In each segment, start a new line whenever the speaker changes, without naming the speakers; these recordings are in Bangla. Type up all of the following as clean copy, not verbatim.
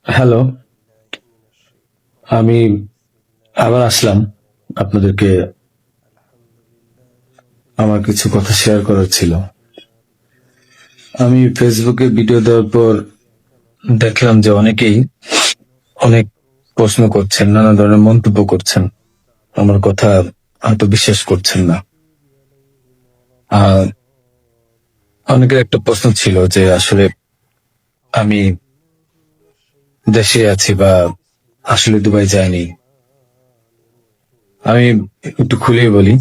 হ্যালো, আমি আবার আসলাম আপনাদেরকে আমার কিছু কথা শেয়ার করার ছিল। আমি ফেসবুকে ভিডিও দেওয়ার পর দেখলাম যে অনেকেই অনেক প্রশ্ন করছেন, নানা ধরনের মন্তব্য করছেন, আমার কথা হয়তো বিশ্বাস করছেন না। আর অনেকের একটা প্রশ্ন ছিল যে আসলে আমি দেশে আছি বা আসলে দুবাই যাইনি। আমি একটু খুলেই বলি,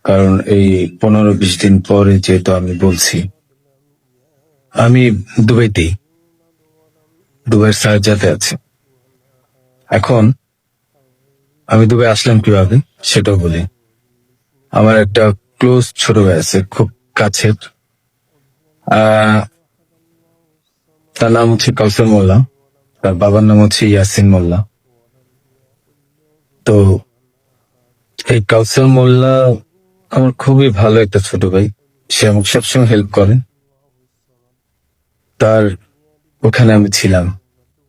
কারণ এই 15-20 দিন পরে যেহেতু আমি বলছি, আমি দুবাইতেই, দুবাইয়ের শারজাতে আছি। এখন আমি দুবাই আসলাম কিভাবে সেটাও বলি। আমার একটা ক্লোজ ছোট ভাই আছে, খুব কাছের। আহ তার নাম হচ্ছে কাউসার মোল্লা, তার বাবার নাম হচ্ছে ইয়াসিন মোল্লা। তো এই কাউসার মোল্লা আমার খুবই ভালো একটা ছোট ভাই, সে আমাকে সবসময় হেল্প করে। তার ওখানে আমি ছিলাম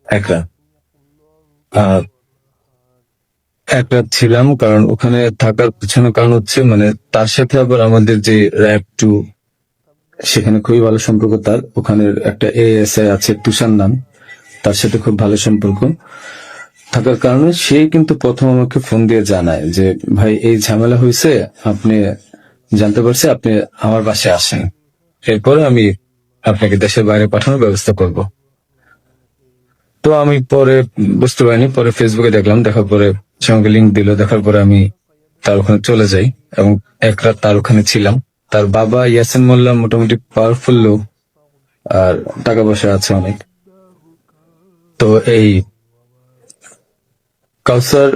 এক রাত। আহ, এক রাত ছিলাম, কারণ ওখানে থাকার পিছনে কারণ হচ্ছে মানে তার সাথে আবার আমাদের যে র্যাব টু, সেখানে খুবই ভালো সম্পর্ক। তার ওখানের একটা এএসআই আছে তুষার নাম, তার সাথে খুব ভালো সম্পর্ক থাকার কারণে সে কিন্তু প্রথম আমাকে ফোন দিয়ে জানায় যে ভাই এই ঝামেলা হয়েছে, আপনি জানতে পারছি, আপনি আমার বাসায় আসেন, এরপরে আমি আপনাকে দেশের বাইরে পাঠানোর ব্যবস্থা করব। তো আমি পরে বুঝতে পারিনি, পরে ফেসবুকে দেখলাম, দেখার পরে সে আমাকে লিঙ্ক দিল, দেখার পরে আমি তার ওখানে চলে যাই এবং এক রাত তার ওখানে ছিলাম। তার বাবা ইয়াসিন মোল্লা মোটামুটি পাওয়ারফুল লোক, আর টাকা পয়সা আছে অনেক। তো এই কাউসার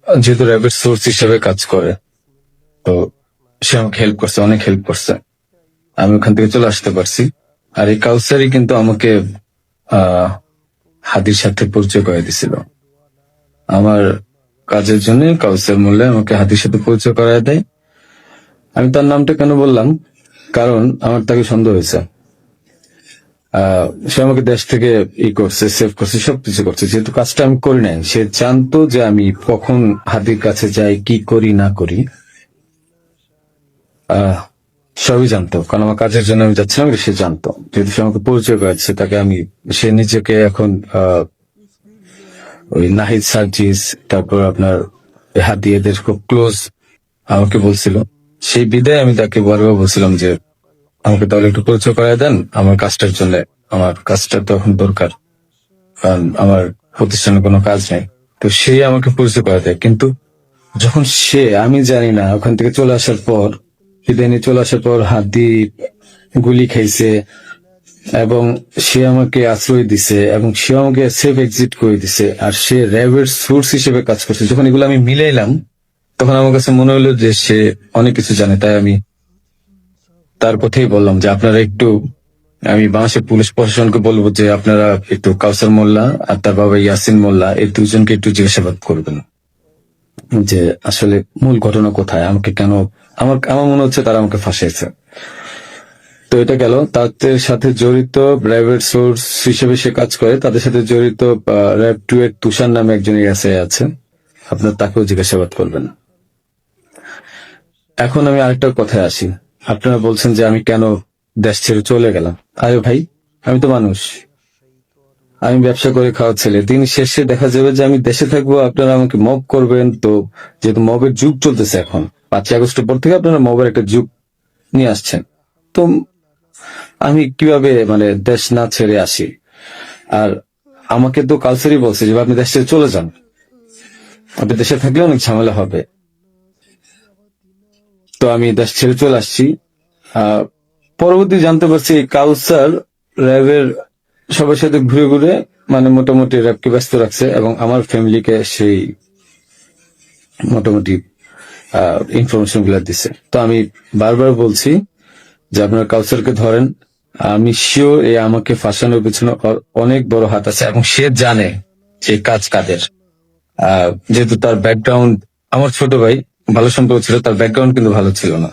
যেহেতু র্যাবের সোর্স হিসেবে কাজ করে, তো সে আমাকে হেল্প করছে, অনেক হেল্প করছে, আমি ওখান থেকে চলে আসতে পারছি। আর এই কাউসারই কিন্তু আমাকে আহ হাদির সাথে পরিচয় করে দিছিল। আমার কাজের জন্য কাউসার মোল্লা আমাকে হাদির সাথে পরিচয় করায় দেয়। আমি তার নামটা কেন বললাম, কারণ আমার তাকে সন্দেহ হয়েছে। সে আমাকে দেশ থেকে করছে, সেভ করছে, সবকিছু করছে, যেহেতু কাজটা আমি করি নাই। সে জানতো যে আমি কখন হাদির কাছে যাই, কি করি না করি, আহ সবই জানতো, কারণ আমার কাজের জন্য আমি যাচ্ছিলাম, সে জানতো। যেহেতু সে আমাকে পরিচয় করেছে, তাকে আমি, সে নিজেকে এখন ওই নাহিদ সার্জিস, তারপর আপনার হাদি, এদের খুব ক্লোজ আমাকে বলছিল। সেই বিদায় আমি তাকে বারবার বলছিলাম যে আমাকে তাহলে একটু পরিচয় করায় দেন আমার কাজটার জন্য, আমার কাজটা তো এখন দরকার, কারণ আমার প্রতিষ্ঠানে কোনো কাজ নেই। তো সে আমাকে পরিচয় করা দেয়, কিন্তু যখন সে, আমি জানি না, ওখান থেকে চলে আসার পর, বিদায় নিয়ে চলে আসার পর হাদি গুলি খাইছে এবং সে আমাকে আশ্রয় দিছে এবং সে আমাকে সেফ এক্সিট করে দিছে, আর সে র্যাবের সোর্স হিসেবে কাজ করছে। যখন এগুলো আমি মিলাইলাম, তখন আমার কাছে মনে হলো যে সে অনেক কিছু জানে। তাই আমি তার কথাই বললাম যে আপনারা একটু, আমি বাংলাদেশের পুলিশ প্রশাসনকে বলবো যে আপনারা একটু কাউসার মোল্লা আর তার বাবা ইয়াসিন মোল্লা, এই দুজনকে একটু জিজ্ঞাসাবাদ করবেন যে আসলে মূল ঘটনা কোথায়, আমাকে কেন, আমার আমার মনে হচ্ছে তারা আমাকে ফাঁসিয়েছে। তো এটা গেল, তাদের সাথে জড়িত র্যাবের সোর্স হিসেবে সে কাজ করে, তাদের সাথে জড়িত র্যাব টু এর তুষার নামে একজন এসআই আছে, আপনার তাকেও জিজ্ঞাসাবাদ করবেন। এখন আমি আরেকটা কথায় আসি। আপনারা বলছেন যে আমি কেন দেশ ছেড়ে চলে গেলাম। আরে ভাই, আমি তো মানুষ, আমি ব্যবসা করে খাওয়া ছেলে। দিন শেষে দেখা যাবে যে আমি দেশে থাকবো, আপনারা আমাকে মব করবেন। তো যেহেতু মবের যুগ চলতেছে এখন, 5ই আগস্টের পর থেকে আপনারা মবের একটা যুগ নিয়ে আসছেন, তো আমি কিভাবে মানে দেশ না ছেড়ে আসি? আর আমাকে তো কালচারই বলছে যে আপনি দেশ ছেড়ে চলে যান, আপনি দেশে থাকলে অনেক ঝামেলা হবে। তো আমি দেশ ছেড়ে চলে আসছি। আহ পরবর্তী জানতে পারছি এই কাউসার র্যাবের সবার সাথে ঘুরে ঘুরে মানে মোটামুটি র্যাবকে ব্যস্ত রাখছে এবং আমার ফ্যামিলিকে সেই মোটামুটি ইনফরমেশন গুলা দিচ্ছে। তো আমি বারবার বলছি যে আপনার কাউসারকে ধরেন, আমি শিওর এই আমাকে ফাঁসানোর পিছনে অনেক বড় হাত আছে এবং সে জানে যে কাজ কাদের। যেহেতু তার ব্যাকগ্রাউন্ড, আমার ছোট ভাই, ভালো সম্পর্ক ছিল, তার ব্যাকগ্রাউন্ড কিন্তু ভালো ছিল না।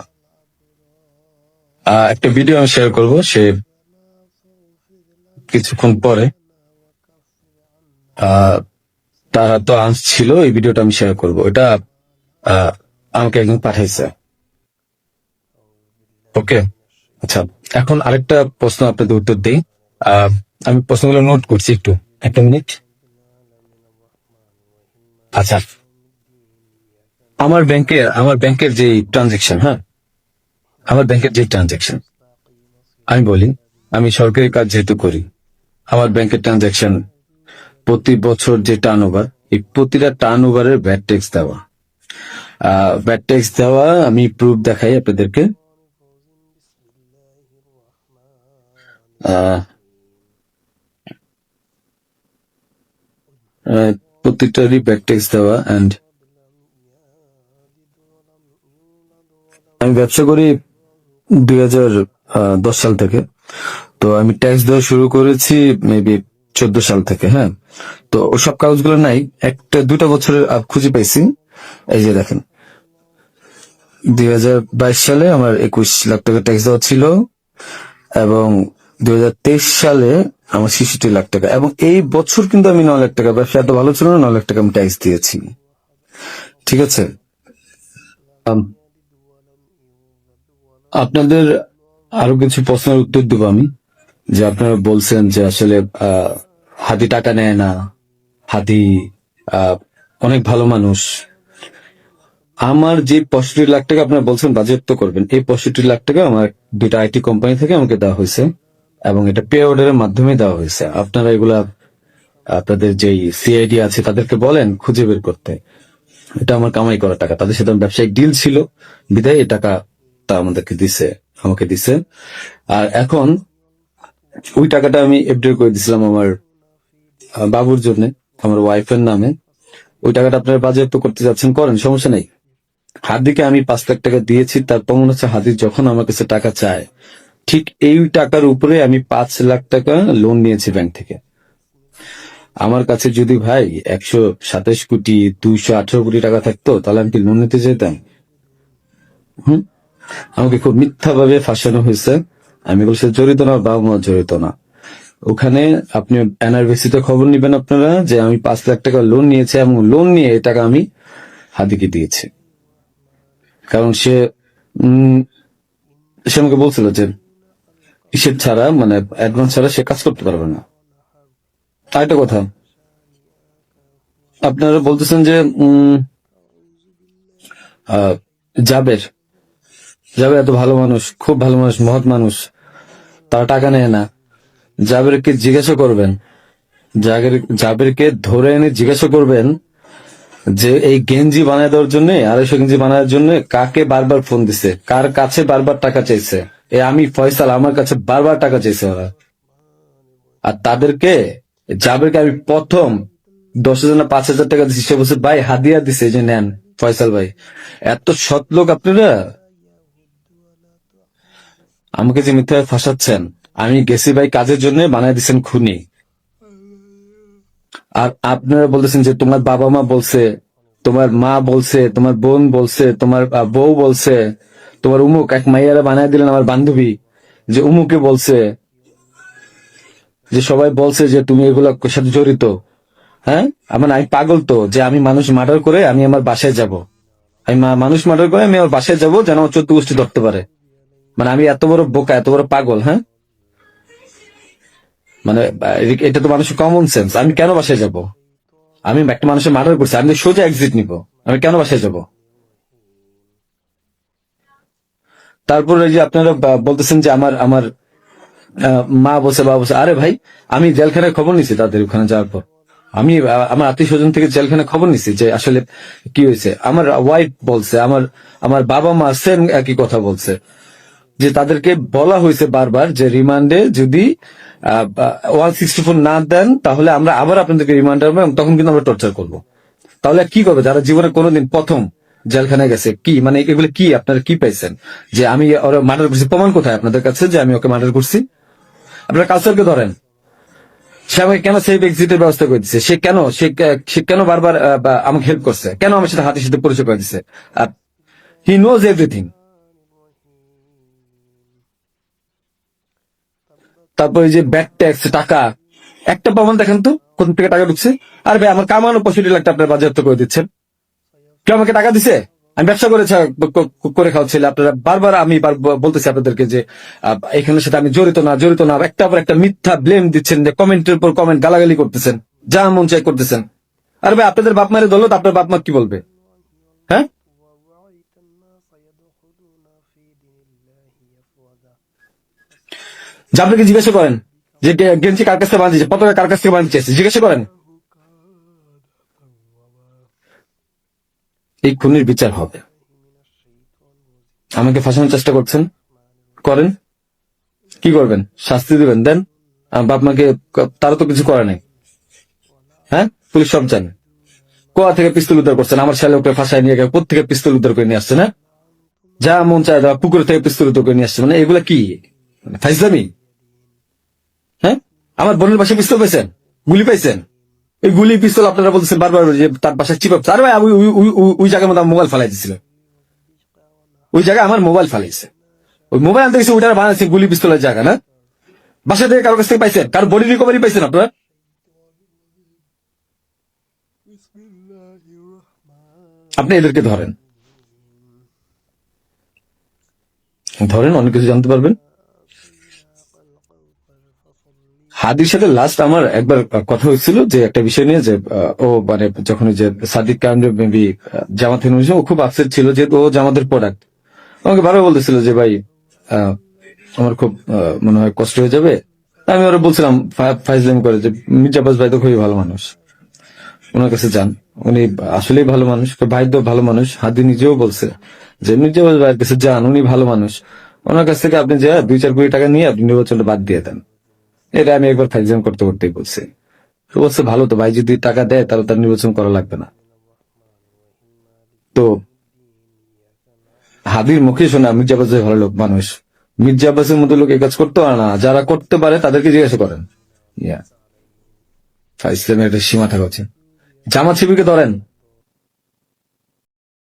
একটা ভিডিও আমি শেয়ার করব, সে কিছুক্ষণ পরে আহ, তারা তো আসছিল, এই ভিডিওটা আমি শেয়ার করবো। এটা আহ, আমাকে একজন পাঠাইছে। ওকে, আচ্ছা, এখন আরেকটা প্রশ্ন আপনাদের উত্তর দিই। আহ, আমি প্রশ্নগুলো নোট করছি, একটু একটা মিনিট। আচ্ছা, আমার ব্যাংকের যে ট্রানজেকশন, হ্যাঁ, আমার ব্যাংকের যে ট্রানজেকশন আমি বলি, আমি সরকারি কাজ যেহেতু করি, আমার ব্যাংকের ট্রানজেকশন প্রতি বছর যে টার্ন ওভার, এই প্রতিটা টার্ন ওভারের ভ্যাট ট্যাক্স দেওয়া। ভ্যাট ট্যাক্স দেওয়া আমি প্রুফ দেখাই আপনাদেরকে। আহ, আহ, প্রতিটারই ভ্যাট ট্যাক্স দেওয়া। অ্যান্ড আমি ব্যবসা করি 2010 সাল থেকে। তো আমি ট্যাক্স দেওয়া শুরু করেছি মেবি 14 সাল থেকে, হ্যাঁ। তো ওসব কাগজগুলো নাই, একটা দুটা বছরের খুঁজে পাইছি। এই যে দেখেন, 2022 সালে আমার 21 লাখ টাকা ট্যাক্স দেওয়া ছিল, এবং 2023 সালে আমার 66 লাখ টাকা, এবং এই বছর কিন্তু আমি 9 লাখ টাকা, ব্যবসা এত ভালো ছিল না, 9 লাখ টাকা আমি ট্যাক্স দিয়েছি। ঠিক আছে। আম, আপনাদের আরো কিছু প্রশ্নের উত্তর দেবো আমি। যে আপনারা বলছেন যে আসলে আহ, হাদি টাকা নেয় না, হাদি আহ, অনেক ভালো মানুষ। আমার যে 65 লাখ টাকা আপনারা বলছেন বাজেয়াপ্ত করবেন, এই 65 লাখ টাকা আমার দুইটা আইটি কোম্পানি থেকে আমাকে দেওয়া হয়েছে, এবং এটা পে অর্ডারের মাধ্যমে দেওয়া হয়েছে। আপনারা এগুলা আপনাদের যেই সিআইডি আছে তাদেরকে বলেন খুঁজে বের করতে। এটা আমার কামাই করা টাকা, তাদের সাথে আমার ব্যবসায়িক ডিল ছিল, বিধায় এই টাকা তা আমাকে দিছে। আর এখন ওই টাকাটা আমি এফডি করে দিছিলাম আমার বাবুর জন্য, আমার ওয়াইফের নামে। ওই টাকাটা আপনারা বাজেয়াপ্ত করতে যাচ্ছেন, করেন, সমস্যা নেই। হাদিকে আমি 5 লাখ টাকা দিয়েছি, তার প্রমাণ হচ্ছে হাদি যখন আমার কাছে টাকা চায়, ঠিক এই টাকার উপরে আমি 5 লাখ টাকা লোন নিয়েছি ব্যাংক থেকে। আমার কাছে যদি ভাই 127 কোটি 218 কোটি টাকা থাকতো, তাহলে আমি কি লোন নিতে যেতাম? হুম, আমাকে খুব মিথ্যা ভাবে ফাঁসানো হয়েছে। আমি বলছি জড়িত না, বাবা মা জড়িত না। ওখানে আপনি এনআরবিসিতে খবর নিবেন আপনারা, যে আমি 5 লাখ টাকা লোন নিয়েছি, এবং লোন নিয়ে এই টাকা আমি হাদিকে দিয়েছি। কারণ উম, সে আমাকে বলছিল যে কিসের ছাড়া, মানে অ্যাডভান্স ছাড়া সে কাজ করতে পারবে না। আরেকটা কথা, আপনারা বলতেছেন যে আহ, জাবের জাবের এত ভালো মানুষ, খুব ভালো মানুষ, মহৎ মানুষ, তারা টাকা নেয় না। জাবেরকে জিজ্ঞাসা করবেন, জাবেরকে ধরে এনে জিজ্ঞাসা করবেন যে এই গেঞ্জি বানায় দেওয়ার জন্য, 250 গেঞ্জি বানানোর জন্য কাকে বারবার ফোন দিছে, কার কাছে বারবার টাকা চাইছে। আমি ফয়সাল, আমার কাছে বারবার টাকা চাইছে ওরা। আর তাদেরকে, জাবেরকে আমি প্রথম 10,000 না 5,000 টাকা দিচ্ছি, সে বলছে ভাই হাদিয়া দিছে, এই যে নেন ফয়সাল ভাই। এত সৎ লোক আপনারা, আমাকে যে মিথ্যা ফাঁসাচ্ছেন। আমি গেছি ভাই কাজের জন্য, বানায় দিচ্ছেন খুনি। আর আপনারা বলতেছেন যে তোমার বাবা মা বলছে, তোমার মা বলছে, তোমার বোন বলছে, তোমার বউ বলছে, তোমার উমুক এক মাইয়ারা বানায় দিলেন আমার বান্ধবী, যে উমুকে বলছে, যে সবাই বলছে যে তুমি এগুলোর সাথে জড়িত। হ্যাঁ, আমি পাগল তো, যে আমি মানুষ মার্ডার করে আমি আমার বাসায় যাব। আমি মানুষ মার্ডার করে আমি আমার বাসায় যাব, যেন আমার 14 গোষ্ঠী ধরতে পারে। মানে আমি এত বড় বোকা, এত বড় পাগল? হ্যাঁ, মানে এটা তো মানুষের কমন সেন্স। আমি কেন বাসায় যাব? আমি একটা মানুষের মার্ডার করছি, আমি তো সোজা এক্সিট নিব। আমি কেন বাসায় যাব? তারপরে যে আপনারা বলতেছেন যে আমার আমার মা বলছে, বাবা বলছে। আরে ভাই, আমি জেলখানায় খবর নিছি তাদের ওখানে যাওয়ার পর। আমি আমার আত্মীয় স্বজন থেকে জেলখানায় খবর নিছি যে আসলে কি হয়েছে। আমার ওয়াইফ বলছে, আমার আমার বাবা মা সেম একই কথা বলছে, যে তাদেরকে বলা হয়েছে বারবার যে রিমান্ডে যদি 164 না দেন, তাহলে আমরা আবার আপনাদেরকে রিমান্ড আনবো, এবং তখন কিন্তু আমরা টর্চার করব। তাহলে কি করবে যারা জীবনে কোনোদিন প্রথম জেলখানায় গেছে? কি মানে এগুলো কি আপনারা কি পাইছেন? যে আমি ওরা মার্ডার করছি, প্রমাণ কোথায় আপনাদের কাছে যে আমি ওকে মার্ডার করছি? আপনারা কালচারকে ধরেন। সে আমাকে কেন সেফ এক্সিটের ব্যবস্থা করে দিচ্ছে? সে কেন বারবার আমাকে হেল্প করছে? কেন আমার সাথে হাতের সাথে পরিচয় করে দিচ্ছে? He knows everything. তারপরে যে ব্যাড ট্যাক্স টাকা, একটা প্রমাণ দেখেন তো, কোন থেকে টাকা ঢুকছে? আর ভাই আমার কামানো 65 লাখ আপনার বাজেয়াপ্ত করে দিচ্ছেন। কেউ আমাকে টাকা দিছে? আমি ব্যবসা করে খাওয়াচ্ছিল। আপনারা বারবার আমি বলতেছি আপনাদেরকে যে এখানের সাথে আমি জড়িত না, একটা পর একটা মিথ্যা ব্লেম দিচ্ছেন, যে কমেন্টের পর কমেন্ট গালাগালি করতেছেন, যা মন চাই করতেছেন। আর ভাই আপনাদের বাপ মায়ের দৌলত আপনার বাপ মা কি বলবে? হ্যাঁ, যে আপনাকে জিজ্ঞাসা করেন যে গেঞ্জি কার কাছ থেকে বাঁধিয়েছে, পতাকা কার কাছ থেকে বাঁধতে চাইছে, জিজ্ঞাসা করেন। এই খুনির বিচার হবে। আমাকে ফাঁসানোর চেষ্টা করছেন, করেন, কি করবেন? শাস্তি দিবেন, দেন। আমার বাপ মাকে তারা তো কিছু করে নাই। হ্যাঁ, পুলিশ সব জানে। কোয়া থেকে পিস্তল উদ্ধার করছেন, আমার শ্যালককে ফাঁসায় নিয়ে গিয়ে কোথা থেকে পিস্তল উদ্ধার করে নিয়ে আসছে না? যা মন চায় দেওয়া, পুকুর থেকে পিস্তল উদ্ধার করে নিয়ে আসছে, মানে এগুলা কি ফাইজলামি? হ্যাঁ, আমার বোনের বাসায় পিস্তল পাইছেন, গুলি পাইছেন, এই গুলি পিস্তল আপনারা বলতেছেন বারবার যে তার বাসায় চিপাপ। আরে ভাই ওই জায়গার মধ্যে মোবাইল ফালাই দিছিল, ওই জায়গায় আমার মোবাইল ফালাইছে, ওই মোবাইল আনতে গেছে, ওইটা বানাইছে গুলি পিস্তলের জায়গা না? বাসা থেকে কারোর কাছ থেকে পাইছেন? কারো বডি রিকভারি পাইছেন আপনারা? আপনি এদেরকে ধরেন, অনেক কিছু জানতে পারবেন। হাদির সাথে লাস্ট আমার একবার কথা হয়েছিল যে একটা বিষয় নিয়ে, যে ও মানে যখন যে সাদিক কারণ মেবি জামাত হয়েছে, ও খুব আপসেট ছিল যেহেতু ও জামাতের প্রোডাক্ট। আমাকে বারবার বলতেছিল যে ভাই আমার খুব মনে হয় কষ্ট হয়ে যাবে। আমি ওরা বলছিলাম ফাইজলামি করে যে মির্জা আব্বাস ভাই তো খুবই ভালো মানুষ, ওনার কাছে যান, উনি আসলেই ভালো মানুষ, ভাই তো ভালো মানুষ। হাদি নিজেও বলছে যে মির্জা আব্বাস ভাইয়ের কাছে যান, উনি ভালো মানুষ, ওনার কাছ থেকে আপনি যা 2-4 কোটি টাকা নিয়ে আপনি নির্বাচনটা বাদ দিয়ে দেন। এটা আমি একবার ফাইজলাম করতেই বলছি। তো বলছে ভালো তো, ভাই যদি টাকা দেয় তাহলে তার নির্বাচন করা লাগবে না। তো হাদির মুখে শোনা মির্জা আব্বাস ভাই ভালো লোক মানুষ, মির্জা আব্বাসের মতো লোক এই কাজ করতে পারে না। যারা করতে পারে তাদেরকে জিজ্ঞাসা করেন। ইসলামের একটা সীমা থাকা উচিত। জামাত শিবিরকে ধরেন,